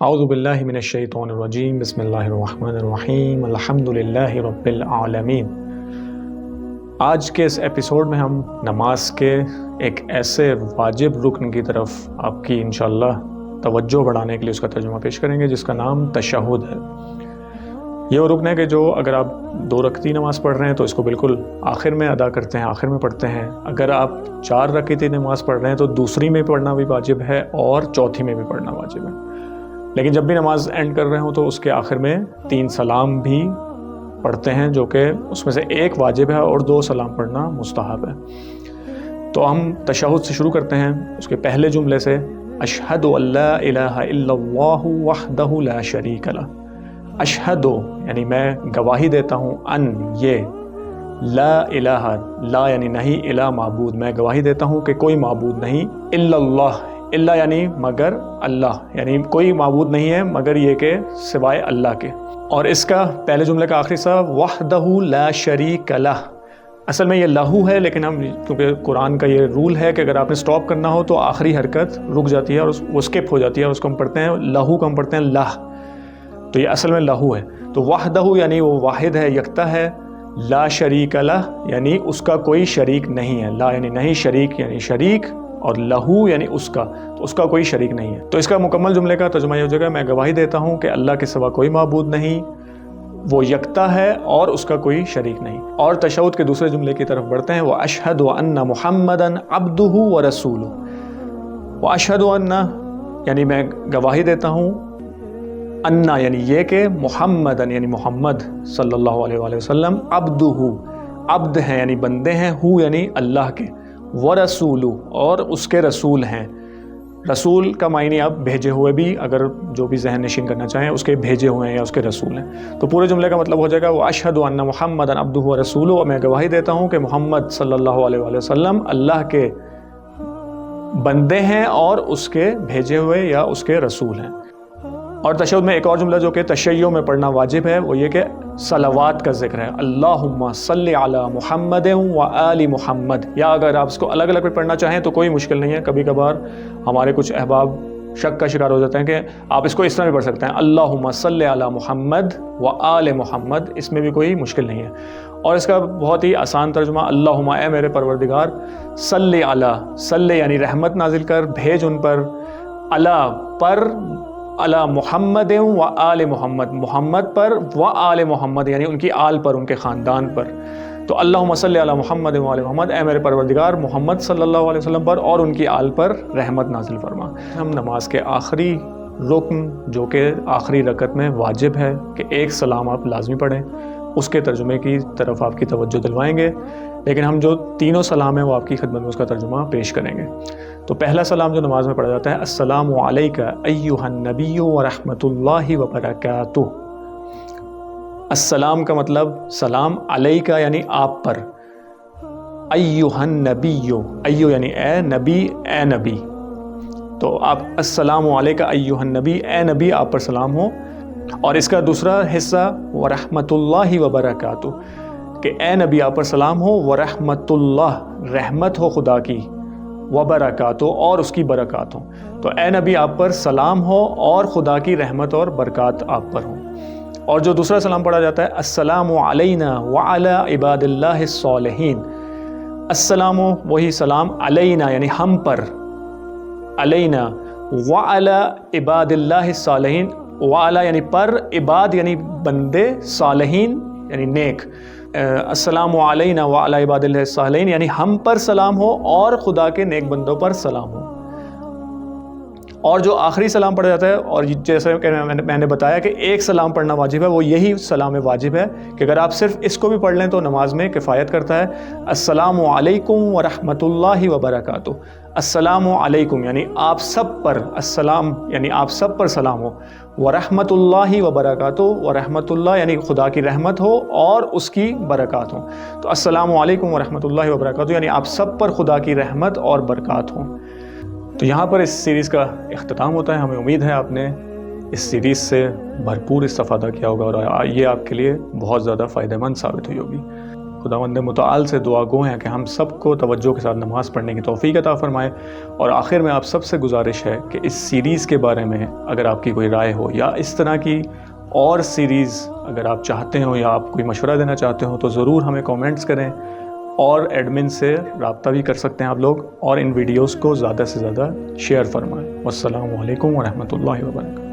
اعوذ باللہ من الشیطان الرجیم بسم اللہ الرحمن الرحیم الحمد للہ رب العالمین۔ آج کے اس ایپیسوڈ میں ہم نماز کے ایک ایسے واجب رکن کی طرف آپ کی انشاءاللہ توجہ بڑھانے کے لیے اس کا ترجمہ پیش کریں گے، جس کا نام تشہد ہے۔ یہ وہ رکن ہے کہ جو اگر آپ 2 رکعتی نماز پڑھ رہے ہیں تو اس کو بالکل آخر میں ادا کرتے ہیں، آخر میں پڑھتے ہیں۔ اگر آپ 4 رکعتی نماز پڑھ رہے ہیں تو دوسری میں پڑھنا بھی واجب ہے اور چوتھی میں بھی پڑھنا واجب ہے۔ لیکن جب بھی نماز اینڈ کر رہے ہوں تو اس کے آخر میں 3 سلام بھی پڑھتے ہیں، جو کہ اس میں سے ایک واجب ہے اور 2 سلام پڑھنا مستحب ہے۔ تو ہم تشہد سے شروع کرتے ہیں، اس کے پہلے جملے سے، اشہد ان لا الہ الا اللہ وحدہ لا شریک لہ۔ اشہد یعنی میں گواہی دیتا ہوں، ان یہ، لا الہ لا یعنی نہیں، الہ معبود میں گواہی دیتا ہوں کہ کوئی معبود نہیں، الا اللہ، اللہ یعنی مگر اللہ، یعنی کوئی معبود نہیں ہے مگر یہ کہ سوائے اللہ کے۔ اور اس کا پہلے جملے کا آخری حصہ وحدہ لا شریک لہ، اصل میں یہ لہو ہے، لیکن ہم کیونکہ قرآن کا یہ رول ہے کہ اگر آپ نے سٹاپ کرنا ہو تو آخری حرکت رک جاتی ہے اور وہ سکپ ہو جاتی ہے، اور اس کو ہم پڑھتے ہیں لہو کو ہم پڑھتے ہیں لہ، تو یہ اصل میں لہو ہے۔ تو وحدہ یعنی وہ واحد ہے، یکتا ہے، لا شریک لہ یعنی اس کا کوئی شریک نہیں ہے، لا یعنی نہیں، شریک یعنی شریک، اور لہو یعنی اس کا، تو اس کا کوئی شریک نہیں ہے۔ تو اس کا مکمل جملے کا ترجمہ یہ ہو جائے گا، میں گواہی دیتا ہوں کہ اللہ کے سوا کوئی معبود نہیں، وہ یکتا ہے اور اس کا کوئی شریک نہیں۔ اور تشہد کے دوسرے جملے کی طرف بڑھتے ہیں، وَأَشْهَدُ أَنَّ مُحَمَّدًا عَبْدُهُ وَرَسُولُهُ۔ وَأَشْهَدُ أَنَّ یعنی میں گواہی دیتا ہوں، انا یعنی یہ کہ، محمدًا یعنی محمد صلی اللہ علیہ وآلہ وسلم، عبدُهُ عبد ہیں یعنی بندے ہیں، ہو یعنی اللہ کے، وَرَسُولُهُ اور اس کے رسول ہیں۔ رسول کا معنی آپ بھیجے ہوئے بھی، اگر جو بھی ذہن نشین کرنا چاہیں، اس کے بھیجے ہوئے ہیں یا اس کے رسول ہیں۔ تو پورے جملے کا مطلب ہو جائے گا، وَأَشْهَدُ أَنَّ مُحَمَّدًا عَبْدُهُ وَرَسُولُهُ، اور میں گواہی دیتا ہوں کہ محمد صلی اللہ علیہ وآلہ وسلم اللہ کے بندے ہیں اور اس کے بھیجے ہوئے یا اس کے رسول ہیں۔ اور تشہد میں ایک اور جملہ جو کہ تشیع میں پڑھنا واجب ہے، وہ یہ کہ صلوات کا ذکر ہے، اللہم صلی علی محمد و آل محمد، یا اگر آپ اس کو الگ الگ پڑھنا چاہیں تو کوئی مشکل نہیں ہے۔ کبھی کبھار ہمارے کچھ احباب شک کا شکار ہو جاتے ہیں کہ آپ اس کو اس طرح بھی پڑھ سکتے ہیں، اللہم صلی علی محمد و آل محمد، اس میں بھی کوئی مشکل نہیں ہے۔ اور اس کا بہت ہی آسان ترجمہ، اللہم اے میرے پروردگار، صلی علی، صلی یعنی رحمت نازل کر، بھیج ان پر، علی پر، علی محمد و آل محمد، محمد پر، و آل محمد یعنی ان کی آل پر، ان کے خاندان پر۔ تو اللہم صلی علی محمد و آل محمد، اے میرے پروردگار محمد صلی اللہ علیہ وسلم پر اور ان کی آل پر رحمت نازل فرما۔ ہم نماز کے آخری رکن جو کہ آخری رکعت میں واجب ہے کہ ایک سلام آپ لازمی پڑھیں، اس کے ترجمے کی طرف آپ کی توجہ دلوائیں گے، لیکن ہم جو 3 سلام ہیں وہ آپ کی خدمت میں اس کا ترجمہ پیش کریں گے۔ تو پہلا سلام جو نماز میں پڑھا جاتا ہے، السلام علیک ایھا النبی ورحمۃ اللہ وبرکاتہ۔ السلام کا مطلب سلام، علیک یعنی آپ پر، ایھا النبی، ایو یعنی اے، نبی اے نبی، تو آپ السلام علیک ایھا النبی، اے نبی آپ پر سلام ہو۔ اور اس کا دوسرا حصہ ورحمۃ اللہ وبرکاتہ، کہ اے نبی آپ پر سلام ہو، ورحمۃ اللہ رحمت ہو خدا کی، وبرکاتہ اور اس کی برکات ہوں۔ تو اے نبی آپ پر سلام ہو اور خدا کی رحمت اور برکات آپ پر ہوں۔ اور جو دوسرا سلام پڑھا جاتا ہے، السلام علینا وعلی عباد اللہ الصالحین۔ السلام وہی سلام، علینا یعنی ہم پر، علینا، وعلی عباد اللہ الصالحین، وعلی یعنی پر، عباد یعنی بندے، صالحین یعنی نیک۔ السلام علینا وعلی عباد اللہ الصالحین یعنی ہم پر سلام ہو اور خدا کے نیک بندوں پر سلام ہو۔ اور جو آخری سلام پڑھا جاتا ہے، اور جیسے کہ میں نے بتایا کہ ایک سلام پڑھنا واجب ہے، وہ یہی سلام واجب ہے کہ اگر آپ صرف اس کو بھی پڑھ لیں تو نماز میں کفایت کرتا ہے۔ السلام علیکم ورحمۃ اللہ وبرکاتہ، السلام علیکم یعنی آپ سب پر، السلام یعنی آپ سب پر سلام ہو، ورحمۃ اللہ وبرکاتہ، ورحمۃ اللہ یعنی خدا کی رحمت ہو اور اس کی برکات ہوں۔ تو السلام علیکم ورحمۃ اللہ وبرکاتہ یعنی آپ سب پر خدا کی رحمت اور برکات ہوں۔ تو یہاں پر اس سیریز کا اختتام ہوتا ہے۔ ہمیں امید ہے آپ نے اس سیریز سے بھرپور استفادہ کیا ہوگا اور یہ آپ کے لیے بہت زیادہ فائدہ مند ثابت ہوئی ہوگی۔ خداوند متعال سے دعا گو ہیں کہ ہم سب کو توجہ کے ساتھ نماز پڑھنے کی توفیق عطا فرمائے۔ اور آخر میں آپ سب سے گزارش ہے کہ اس سیریز کے بارے میں اگر آپ کی کوئی رائے ہو یا اس طرح کی اور سیریز اگر آپ چاہتے ہوں یا آپ کوئی مشورہ دینا چاہتے ہوں تو ضرور ہمیں کومنٹس کریں، اور ایڈمن سے رابطہ بھی کر سکتے ہیں آپ لوگ، اور ان ویڈیوز کو زیادہ سے زیادہ شیئر فرمائیں۔ والسلام علیکم ورحمۃ اللہ وبرکاتہ۔